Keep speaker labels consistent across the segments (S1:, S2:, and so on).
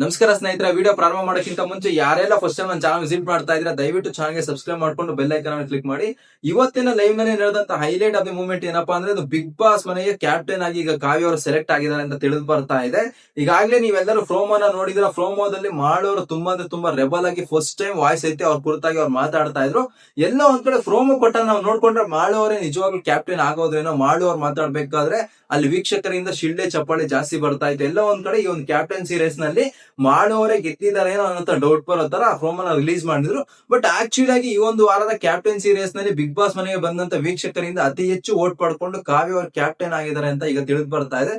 S1: ನಮಸ್ಕಾರ ಸ್ನೇಹಿತರೆ, ವಿಡಿಯೋ ಪ್ರಾರಂಭ ಮಾಡೋಕ್ಕಿಂತ ಮುಂಚೆ ಯಾರೆಲ್ಲ ಫಸ್ಟ್ ಟೈಮ್ ನನ್ನ ಚಾನಲ್ ವಿಸಿಟ್ ಮಾಡ್ತಾ ಇದ್ರೆ ದಯವಿಟ್ಟು ಚಾನಲ್ಗೆ ಸಬ್ಸ್ಕ್ರೈಬ್ ಮಾಡ್ಕೊಂಡು ಬೆಲ್ ಐಕಾನ್ ಅನ್ನು ಕ್ಲಿಕ್ ಮಾಡಿ. ಇವತ್ತಿನ ಲೈವ್ ನಲ್ಲಿ ನಡೆದಂತ ಹೈಲೈಟ್ ಆಫ್ ದಿ ಮೂವ್ಮೆಂಟ್ ಏನಪ್ಪಾ ಅಂದ್ರೆ, ಅದು ಬಿಗ್ ಬಾಸ್ ಮನೆಗೆ ಕ್ಯಾಪ್ಟನ್ ಆಗಿ ಈಗ ಕಾವ್ಯ ಅವರು ಸೆಲೆಕ್ಟ್ ಆಗಿದ್ದಾರೆ ಅಂತ ತಿಳಿದು ಬರ್ತಾ ಇದೆ. ಈಗಾಗಲೇ ನೀವೆಲ್ಲರೂ ಪ್ರೋಮೋನ ನೋಡಿದ್ರೆ, ಪ್ರೋಮೋದಲ್ಲಿ ಮಾಡೋರು ತುಂಬಾ ಅಂದ್ರೆ ತುಂಬಾ ರೆಬಲ್ ಆಗಿ ಫಸ್ಟ್ ಟೈಮ್ ವಾಯ್ಸ್ ಐತಿ ಅವ್ರ ಕುರಿತಾಗಿ ಅವ್ರು ಮಾತಾಡ್ತಾ ಇದ್ರು. ಎಲ್ಲೋ ಒಂದ್ ಕಡೆ ಪ್ರೋಮೋ ಕೊಟ್ಟ ನಾವು ನೋಡ್ಕೊಂಡ್ರೆ ಮಾಡೋರೇ ನಿಜವಾಗ್ಲೂ ಕ್ಯಾಪ್ಟನ್ ಆಗೋದ್ರೇನೋ, ಮಾಡೋರು ಮಾತಾಡ್ಬೇಕಾದ್ರೆ ಅಲ್ಲಿ ವೀಕ್ಷಕರಿಂದ ಶಿಳ್ಳೆ ಚಪ್ಪಾಳೆ ಜಾಸ್ತಿ ಬರ್ತಾ ಇತ್ತು. ಎಲ್ಲೋ ಒಂದ್ ಕಡೆ ಈ ಒಂದು ಕ್ಯಾಪ್ಟನ್ಸಿ ರೇಸ್ ನಲ್ಲಿ ಮಾಡೋರೆ ಗೆದ್ದಿದ್ದಾರೆ ಏನೋ ಅನ್ನೋ ಡೌಟ್ ಬರೋ ತರ ಆ ಪ್ರೋಮೋನ ರಿಲೀಸ್ ಮಾಡಿದ್ರು. ಬಟ್ ಆಕ್ಚುಲಿ ಆಗಿ ಈ ಒಂದು ವಾರದ ಕ್ಯಾಪ್ಟನ್ಸಿ ರೇಸ್ ನಲ್ಲಿ ಬಿಗ್ ಬಾಸ್ ಮನೆಗೆ ಬಂದಂತ ವೀಕ್ಷಕರಿಂದ ಅತಿ ಹೆಚ್ಚು ಓಟ್ ಪಡ್ಕೊಂಡು ಕಾವ್ಯ ಅವರು ಕ್ಯಾಪ್ಟನ್ ಆಗಿದ್ದಾರೆ ಅಂತ ಈಗ ತಿಳಿದು ಬರ್ತಾ ಇದೆ.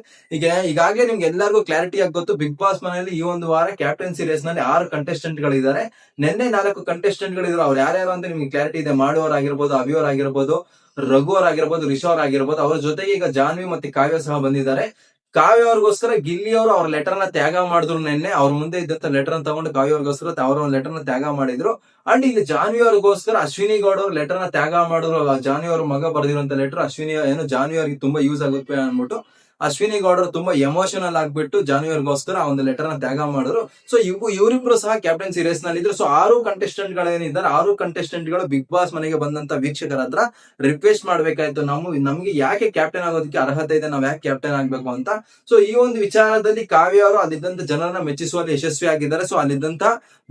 S1: ಈಗಾಗಲೇ ನಿಮ್ಗೆ ಎಲ್ಲರಿಗೂ ಕ್ಲಾರಿಟಿ ಆಗಿ ಗೊತ್ತು, ಬಿಗ್ ಬಾಸ್ ಮನೆಯಲ್ಲಿ ಈ ಒಂದು ವಾರ ಕ್ಯಾಪ್ಟನ್ಸಿ ರೇಸ್ ನಲ್ಲಿ 6 ಕಂಟೆಸ್ಟೆಂಟ್ ಗಳಿದ್ದಾರೆ. ನಿನ್ನೆ 4 ಕಂಟೆಸ್ಟೆಂಟ್ ಗಳಿದ್ರು. ಅವ್ರು ಯಾರ್ಯಾರು ಅಂತ ನಿಮ್ಗೆ ಕ್ಲಾರಿಟಿ ಇದೆ. ಮಾಡುವವರಾಗಿರ್ಬೋದು, ಅಭಿಯವರಾಗಿರ್ಬೋದು, ರಘು ಅವರಾಗಿರ್ಬೋದು, ರಿಷವ್ ಅವರಾಗಿರ್ಬೋದು. ಅವ್ರ ಜೊತೆಗೆ ಈಗ ಜಾನ್ವಿ ಮತ್ತೆ ಕಾವ್ಯ ಸಹ ಬಂದಿದ್ದಾರೆ. ಕಾವ್ಯ ಅವ್ರಿಗೋಸ್ಕರ ಗಿಲ್ಲಿ ಅವರು ಅವ್ರ ಲೆಟರ್ ನ ತ್ಯಾಗ ಮಾಡಿದ್ರು. ನಿನ್ನೆ ಅವ್ರ ಮುಂದೆ ಇದ್ದಂತ ಲೆಟರ್ ನ ತಗೊಂಡು ಕಾವ್ಯ ಅವ್ರಿಗೋಸ್ಕರ ಅವ್ರ ಲೆಟರ್ ನ ತ್ಯಾಗ ಮಾಡಿದ್ರು. ಅಂಡ್ ಇಲ್ಲಿ ಜಾನ್ವಿ ಅವ್ರಿಗೋಸ್ಕರ ಅಶ್ವಿನಿ ಗೌಡ ಅವ್ರ ಲೆಟರ್ ನ ತ್ಯಾಗ ಮಾಡಿದ್ರು. ಜಾನ್ವಿ ಅವ್ರ ಮಗ ಬರ್ದಿರುವಂತ ಲೆಟರ್ ಅಶ್ವಿನಿ ಜಾನ್ವಿ ಅವ್ರಿಗೆ ತುಂಬಾ ಯೂಸ್ ಆಗುತ್ತೆ ಅನ್ಬಿಟ್ಟು ಅಶ್ವಿನಿ ಗೌಡರು ತುಂಬಾ ಎಮೋಷನಲ್ ಆಗ್ಬಿಟ್ಟು ಜಾನ್ವಿ ಅವ್ರಿಗೋಸ್ಕರ ಆ ಒಂದು ಲೆಟರ್ ನ ತ್ಯಾಗ ಮಾಡಿದ್ರು. ಸೊ ಇವರಿಬ್ರು ಸಹ ಕ್ಯಾಪ್ಟನ್ಸಿ ರೇಸ್ ನಲ್ಲಿ ಇದ್ರು. ಸೊ 6 ಕಂಟೆಸ್ಟೆಂಟ್ ಗಳೇನಿದ್ದಾರೆ, 6 ಕಂಟೆಸ್ಟೆಂಟ್ ಗಳು ಬಿಗ್ ಬಾಸ್ ಮನೆಗೆ ಬಂದಂತ ವೀಕ್ಷಕರ ಹತ್ರ ರಿಕ್ವೆಸ್ಟ್ ಮಾಡ್ಬೇಕಾಯ್ತು, ನಮ್ಗೆ ಯಾಕೆ ಕ್ಯಾಪ್ಟನ್ ಆಗೋದಕ್ಕೆ ಅರ್ಹತೆ ಇದೆ, ನಾವ್ ಯಾಕೆ ಕ್ಯಾಪ್ಟನ್ ಆಗ್ಬೇಕು ಅಂತ. ಸೊ ಈ ಒಂದು ವಿಚಾರದಲ್ಲಿ ಕಾವ್ಯ ಅವರು ಅಲ್ಲಿದ್ದಂತ ಜನರನ್ನ ಮೆಚ್ಚಿಸುವಲ್ಲಿ ಯಶಸ್ವಿ ಆಗಿದ್ದಾರೆ. ಸೊ ಅಲ್ಲಿದ್ದಂತ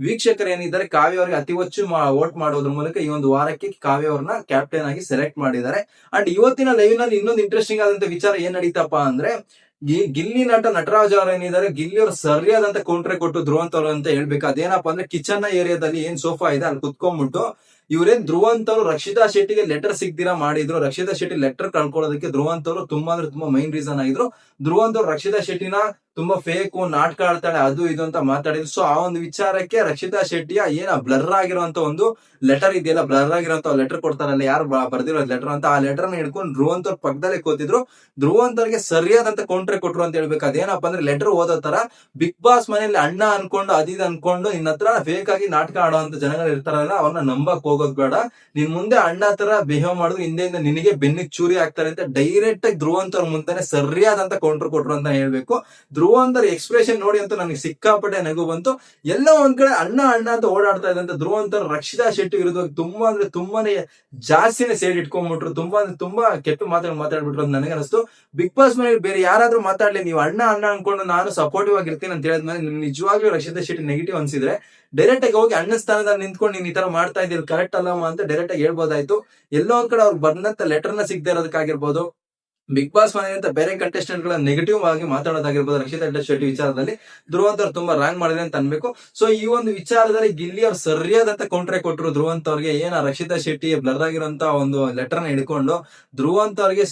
S1: ವೀಕ್ಷಕರು ಏನಿದ್ದಾರೆ, ಕಾವ್ಯ ಅವರಿಗೆ ಅತಿ ಹೆಚ್ಚು ವೋಟ್ ಮಾಡೋದ್ರ ಮೂಲಕ ಈ ಒಂದು ವಾರಕ್ಕೆ ಕಾವ್ಯ ಅವ್ರನ್ನ ಕ್ಯಾಪ್ಟನ್ ಆಗಿ ಸೆಲೆಕ್ಟ್ ಮಾಡಿದ್ದಾರೆ. ಅಂಡ್ ಇವತ್ತಿನ ಲೈವ್ ನಲ್ಲಿ ಇನ್ನೊಂದು ಇಂಟ್ರೆಸ್ಟಿಂಗ್ ಆದಂತ ವಿಚಾರ ಏನ್ ನಡೀತಪ್ಪ ಅಂದ್ರೆ, ಗಿಲ್ಲಿ ನಟರಾಜ್ ಅವ್ರ ಏನಿದ್ದಾರೆ, ಗಿಲ್ಲಿ ಅವರು ಸರಿಯಾದಂತ ಕೌಂಟ್ರೆ ಕೊಟ್ಟು ಧ್ರುವಂತ್ ಅವ್ರು ಅಂತ ಹೇಳ್ಬೇಕು. ಅದೇನಪ್ಪ ಅಂದ್ರೆ, ಕಿಚನ್ ಏರಿಯಾದಲ್ಲಿ ಏನ್ ಸೋಫಾ ಇದೆ ಅಲ್ಲಿ ಕುತ್ಕೊಂಡ್ಬಿಟ್ಟು ಇವ್ರೇನ್ ಧ್ರುವಂತ್ ಅವರು ರಕ್ಷಿತಾ ಶೆಟ್ಟಿಗೆ ಲೆಟರ್ ಸಿಗ್ದಿರಾ ಮಾಡಿದ್ರು. ರಕ್ಷಿತಾ ಶೆಟ್ಟಿ ಲೆಟರ್ ಕಳ್ಕೊಳ್ಳೋದಕ್ಕೆ ಧ್ರುವಂತ್ ಅವರು ತುಂಬಾ ಅಂದ್ರೆ ತುಂಬಾ ಮೈನ್ ರೀಸನ್ ಆಗಿದ್ರು. ಧ್ರುವಂತ್ ಅವರು ರಕ್ಷಿತಾ ಶೆಟ್ಟಿನ ತುಂಬಾ ಫೇಕ್ ನಾಟಕ ಆಡ್ತಾಳೆ ಅದು ಇದು ಅಂತ ಮಾತಾಡಿದ್ರು. ಸೊ ಆ ಒಂದು ವಿಚಾರಕ್ಕೆ ರಕ್ಷಿತಾ ಶೆಟ್ಟಿಯ ಬ್ಲರ್ ಆಗಿರುವಂತ ಒಂದು ಲೆಟರ್ ಇದೆಯಲ್ಲ, ಬ್ಲರ್ ಆಗಿರುವಂತ ಲೆಟರ್ ಕೊಡ್ತಾರಲ್ಲ, ಯಾರು ಬರ್ದಿರೋ ಲೆಟರ್ ಅಂತ, ಆ ಲೆಟರ್ ನ ಹಿಡ್ಕೊಂಡು ಧ್ರುವಂತ್ ಅವ್ರ ಪಕ್ಕದಲ್ಲೇ ಕೂತಿದ್ರು. ಧ್ರುವಂತ್ ಅವ್ರಿಗೆ ಸರಿಯಾದಂತ ಕೌಂಟ್ರೆ ಕೊಟ್ರು ಅಂತ ಹೇಳ್ಬೇಕು. ಅದೇನಪ್ಪ ಅಂದ್ರೆ, ಲೆಟರ್ ಓದೋ ತರ ಬಿಗ್ ಬಾಸ್ ಮನೆಯಲ್ಲಿ ಅಣ್ಣ ಅನ್ಕೊಂಡು ಅದಿದ್ ಅನ್ಕೊಂಡು ನಿನ್ನ ಹತ್ರ ಫೇಕ್ ಆಗಿ ನಾಟಕ ಆಡುವಂತ ಜನಗಳು ಇರ್ತಾರಲ್ಲ, ಅವ್ರನ್ನ ನಂಬಕ್ ಹೋಗೋದ್ ಬೇಡ. ನಿನ್ ಮುಂದೆ ಅಣ್ಣ ತರ ಬಿಹೇವ್ ಮಾಡಿದ್ರು ಹಿಂದೆಯಿಂದ ನಿನಗೆ ಬೆನ್ನಿಗೆ ಚೂರಿ ಆಗ್ತಾರೆ ಅಂತ ಡೈರೆಕ್ಟ್ ಆಗಿ ಧ್ರುವಂತ್ ಅವ್ರ ಮುಂದೆ ಸರಿಯಾದಂತ ಕೌಂಟರ್ ಕೊಟ್ರು ಅಂತ ಹೇಳ್ಬೇಕು. ಧ್ರುವಂತರ ಎಕ್ಸ್ಪ್ರೆಷನ್ ನೋಡಿ ಅಂತ ನನಗೆ ಸಿಕ್ಕಾಪಟ್ಟೆ ನಗು ಬಂತು. ಎಲ್ಲ ಒಂದ್ ಕಡೆ ಅಣ್ಣ ಅಣ್ಣ ಅಂತ ಓಡಾಡ್ತಾ ಇದ್ದಂತ ಧ್ರುವಂತರ ರಕ್ಷಿತಾ ಶೆಟ್ಟಿ ವಿರುದ್ಧ ತುಂಬಾ ಅಂದ್ರೆ ತುಂಬಾನೇ ಜಾಸ್ತಿನೇ ಸೇಡ್ ಇಟ್ಕೊಂಡ್ಬಿಟ್ರು. ತುಂಬಾ ಅಂದ್ರೆ ತುಂಬಾ ಕೆಟ್ಟ ಮಾತಾಡ್ಬಿಟ್ರು ಅಂತ ನನಗೆ ಅನಿಸ್ತು. ಬಿಗ್ ಬಾಸ್ ಮನೇಲಿ ಬೇರೆ ಯಾರಾದ್ರೂ ಮಾತಾಡ್ಲಿ, ನೀವು ಅಣ್ಣ ಅಣ್ಣ ಅನ್ಕೊಂಡು ನಾನು ಸಪೋರ್ಟಿವ್ ಆಗಿರ್ತೀನಿ ಅಂತ ಹೇಳಿದ್ಮೇಲೆ ನಿಮ್ಗೆ ನಿಜವಾಗ್ಲೂ ರಕ್ಷಿತಾ ಶೆಟ್ಟಿ ನೆಗೆಟಿವ್ ಅನ್ಸಿದ್ರೆ ಡೈರೆಕ್ಟ್ ಆಗಿ ಹೋಗಿ ಅಣ್ಣ ಸ್ಥಾನದಲ್ಲಿ ನಿಂತ್ಕೊಂಡು ನೀನ್ ಈ ತರ ಮಾಡ್ತಾ ಇದ್ದೀರಿ ಕರೆಕ್ಟ್ ಅಲ್ಲಮ್ಮ ಅಂತ ಡೈರೆಕ್ಟ್ ಆಗಿ ಹೇಳ್ಬೋದಾಯ್ತು. ಎಲ್ಲೋ ಒಂದ್ ಕಡೆ ಅವ್ರಿಗೆ ಬಂದಂತ ಲೆಟರ್ ನ ಸಿಗದೆ ಇರೋದಕ್ಕಾಗಿರ್ಬೋದು, ಬಿಗ್ ಬಾಸ್ ಮನೆಯಿಂದ ಬೇರೆ ಕಂಟೆಸ್ಟೆಂಟ್ ಗಳ ನೆಗೆಟಿವ್ ಆಗಿ ಮಾತಾಡೋದಾಗಿರ್ಬೋದು, ರಕ್ಷಿತಾ ಶೆಟ್ಟಿ ವಿಚಾರದಲ್ಲಿ ಧ್ರುವಂತ್ ಅವ್ರು ತುಂಬಾ ರಾಂಗ್ ಮಾಡಿದೆ ಅಂತ ಅನ್ಬೇಕು. ಸೊ ಈ ಒಂದು ವಿಚಾರದಲ್ಲಿ ಗಿಲ್ಲಿ ಅವ್ರು ಸರಿಯಾದಂತ ಕೌಂಟ್ರೆ ಕೊಟ್ಟರು ಧ್ರುವಂತ್ ಅವ್ರಿಗೆ. ರಕ್ಷಿತಾ ಶೆಟ್ಟಿ ಬ್ಲರ್ ಆಗಿರುವಂತ ಒಂದು ಲೆಟರ್ ನ ಹಿಡ್ಕೊಂಡು ಧ್ರುವಂತ್ ಅವ್ರಿಗೆ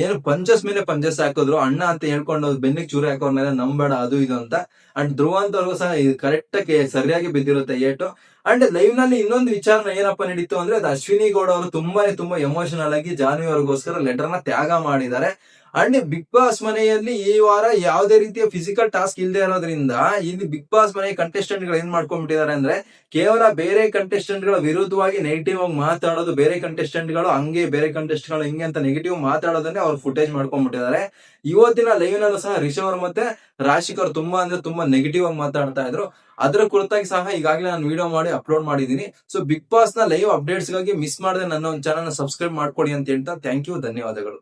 S1: ಏನು ಪಂಚಸ್ ಮೇಲೆ ಪಂಚಸ್ ಹಾಕಿದ್ರು. ಅಣ್ಣ ಅಂತ ಹೇಳ್ಕೊಂಡು ಬೆನ್ನಿಗೆ ಚೂರಿ ಹಾಕೋರ್ನೆಲ್ಲ ನಂಬೇಡ ಅದು ಇದು ಅಂತ. ಅಂಡ್ ಧ್ರುವಂತ್ ಅವ್ರಿಗೂ ಸಹ ಕರೆಕ್ಟ್ ಆಗಿ ಸರಿಯಾಗಿ ಬಿದ್ದಿರುತ್ತೆ ಏಟು. ಅಂಡ್ ಲೈವ್ ನಲ್ಲಿ ಇನ್ನೊಂದು ವಿಚಾರ ಏನಪ್ಪಾ ನಡೀತು ಅಂದ್ರೆ, ಅದು ಅಶ್ವಿನಿ ಗೌಡ ಅವರು ತುಂಬಾ ಎಮೋಷನಲ್ ಆಗಿ ಜಾನ್ವಿ ಅವ್ರಿಗೋಸ್ಕರ ಲೆಟರ್ ನ ತ್ಯಾಗ ಮಾಡಿದ್ದಾರೆ. ಅಂಡ್ ಬಿಗ್ ಬಾಸ್ ಮನೆಯಲ್ಲಿ ಈ ವಾರ ಯಾವುದೇ ರೀತಿಯ ಫಿಸಿಕಲ್ ಟಾಸ್ಕ್ ಇಲ್ಲದೆ ಇರೋದ್ರಿಂದ ಇಲ್ಲಿ ಬಿಗ್ ಬಾಸ್ ಮನೆ ಕಂಟೆಸ್ಟೆಂಟ್ ಗಳು ಏನ್ ಮಾಡ್ಕೊಂಡ್ಬಿಟ್ಟಿದ್ದಾರೆ ಅಂದ್ರೆ, ಕೇವಲ ಬೇರೆ ಕಂಟೆಸ್ಟೆಂಟ್ ಗಳ ವಿರುದ್ಧವಾಗಿ ನೆಗೆಟಿವ್ ಆಗಿ ಮಾತಾಡೋದು, ಬೇರೆ ಕಂಟೆಸ್ಟೆಂಟ್ ಗಳು ಹಂಗೆ, ಬೇರೆ ಕಂಟೆಸ್ಟೆಂಟ್ ಗಳು ಹಿಂಗೆ ಅಂತ ನೆಗೆಟಿವ್ ಮಾತಾಡೋದನ್ನೇ ಅವ್ರು ಫುಟೇಜ್ ಮಾಡ್ಕೊಂಡ್ಬಿಟ್ಟಿದ್ದಾರೆ. ಇವತ್ತಿನ ಲೈವ್ ನಲ್ಲೂ ಸಹ ರಿಷವ್ ಅವರು ಮತ್ತೆ ರಾಶಿಕ್ ಅವರು ತುಂಬಾ ಅಂದ್ರೆ ತುಂಬಾ ನೆಗೆಟಿವ್ ಆಗಿ ಮಾತಾಡ್ತಾ ಇದ್ರು. ಅದರ ಕುರಿತಾಗಿ ಸಹ ಈಗಾಗಲೇ ನಾನು ವಿಡಿಯೋ ಮಾಡಿ ಅಪ್ಲೋಡ್ ಮಾಡಿದೀನಿ. ಸೊ ಬಿಗ್ ಬಾಸ್ ನ ಲೈವ್ ಅಪ್ಡೇಟ್ಸ್ ಗಾಗಿ ಮಿಸ್ ಮಾಡದೆ ನನ್ನ ಒಂದು ಚಾನಲ್ ನ ಸಬ್ಸ್ಕ್ರೈಬ್ ಮಾಡ್ಕೊಡಿ ಅಂತ ಹೇಳ್ತಾ ಥ್ಯಾಂಕ್ ಯು, ಧನ್ಯವಾದಗಳು.